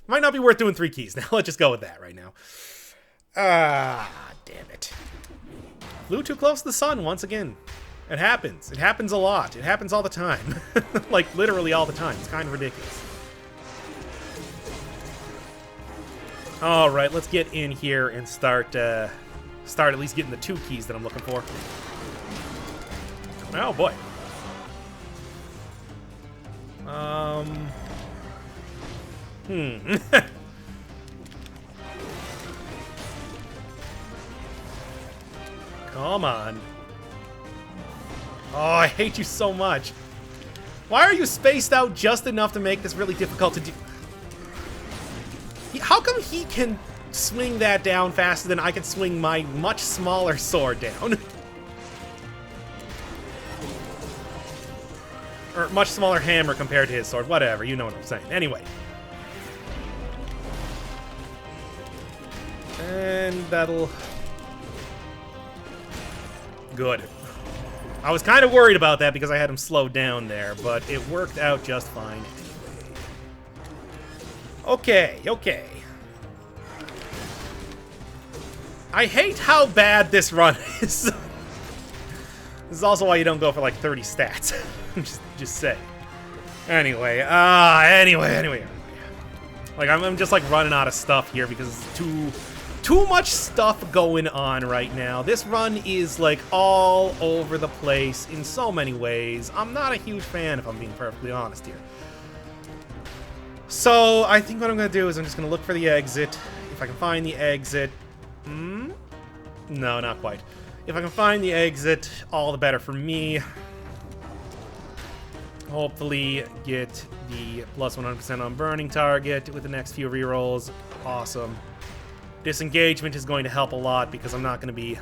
might not be worth doing 3 keys now. Let's just go with that right now. Damn it. Flew too close to the sun once again. It happens. It happens a lot. It happens all the time. Like, literally all the time. It's kind of ridiculous. Alright, let's get in here and start at least getting the 2 keys that I'm looking for. Oh, boy. Come on. Oh, I hate you so much. Why are you spaced out just enough to make this really difficult to do? How come he can swing that down faster than I can swing my much smaller sword down? Or much smaller hammer compared to his sword. Whatever, you know what I'm saying. Anyway. And that'll... Good. I was kind of worried about that because I had him slowed down there, but it worked out just fine anyway. Okay. I hate how bad this run is. This is also why you don't go for like 30 stats. just say. Anyway. Like I'm just like running out of stuff here because it's too much stuff going on right now. This run is like all over the place in so many ways. I'm not a huge fan, if I'm being perfectly honest here. So I think what I'm going to do is I'm just going to look for the exit. If I can find the exit... No, not quite. If I can find the exit, all the better for me. Hopefully get the plus 100% on burning target with the next few rerolls. Awesome. Disengagement is going to help a lot because I'm not going to be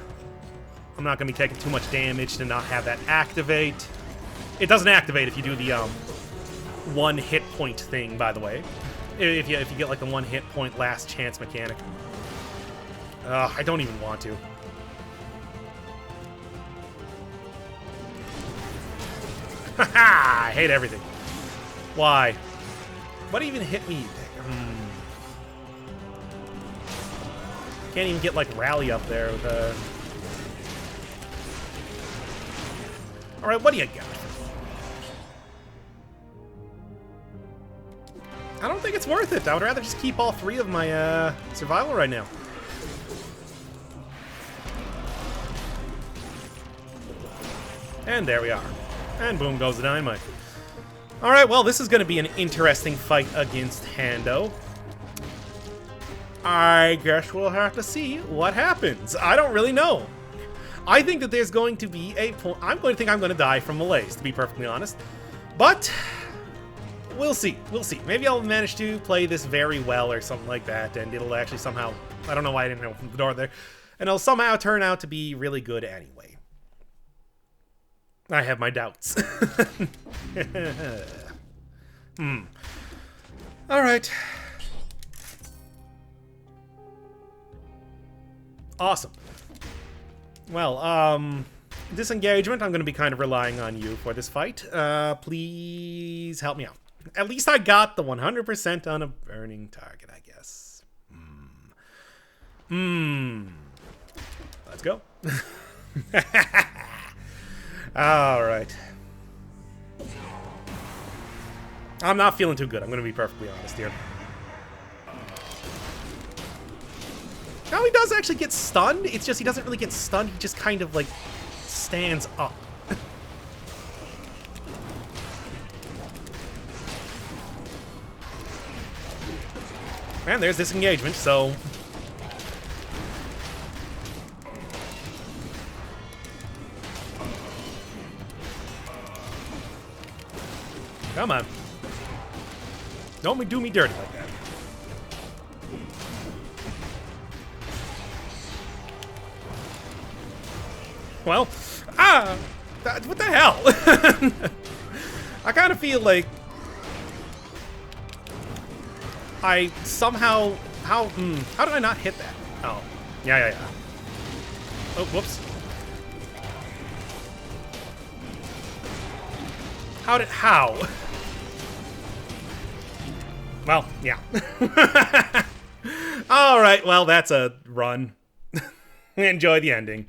taking too much damage to not have that activate. It doesn't activate if you do the 1 hit point thing, by the way. If you get like the 1 hit point last chance mechanic. I don't even want to. Haha! I hate everything. Why? What even hit me? Can't even get like rally up there with Alright, what do you got? I don't think it's worth it. I would rather just keep all 3 of my survival right now. And there we are. And boom goes the dynamite. Alright, well, this is going to be an interesting fight against Hando. I guess we'll have to see what happens. I don't really know. I think that there's going to be a point... I'm going to think I'm going to die from malaise, to be perfectly honest. But we'll see. We'll see. Maybe I'll manage to play this very well or something like that, and it'll actually somehow... I don't know why I didn't open the door there. And it'll somehow turn out to be really good anyway. I have my doubts. Alright. Awesome. Well, disengagement, I'm going to be kind of relying on you for this fight. Please help me out. At least I got the 100% on a burning target, I guess. Let's go. Alright. I'm not feeling too good, I'm going to be perfectly honest here. Now he does actually get stunned, it's just he doesn't really get stunned, he just kind of, like, stands up. And there's disengagement, so... Come on. Don't do me dirty like that. Well, what the hell? I kind of feel like I somehow, how did I not hit that? Oh, yeah. Oh, whoops. How? Well, yeah. All right, well, that's a run. Enjoy the ending.